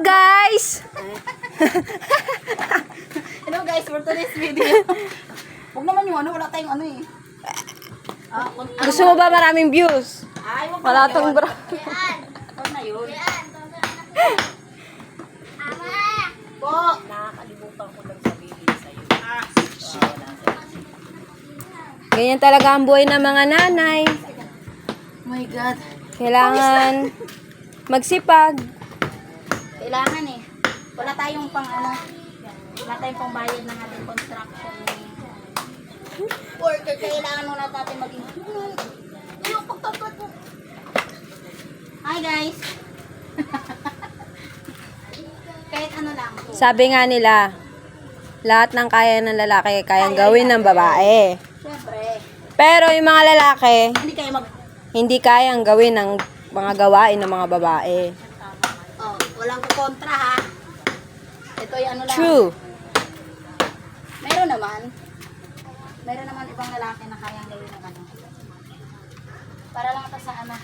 guys! Hello guys, for today's video. Huwag naman yung ano, wala tayong ano eh. Gusto mo ba maraming views? Ay, wag Wala na tong yun. bra. Wag na yun. Po, nakakalimutan ko lang sabihin sa'yo. Ganyan talaga ang buhay ng mga nanay. Oh my God. Kailangan magsipag. Kailangan eh. Wala tayong pang ano, wala tayong pang bayad ng ating construction. Worker, kailangan muna natin maging yung pagtapat mo. Hi guys. Kahit ano lang. Sabi nga nila, lahat ng kaya ng lalaki kayang gawin ng babae. Siyempre, Pero yung mga lalaki, hindi kayo hindi kayang gawin ng mga gawain ng mga babae. oh, walang kukontra ha. Ito yung ano lang. True. Meron naman ibang lalaki na kayang gawin ng ano. Para lang ito sa ano.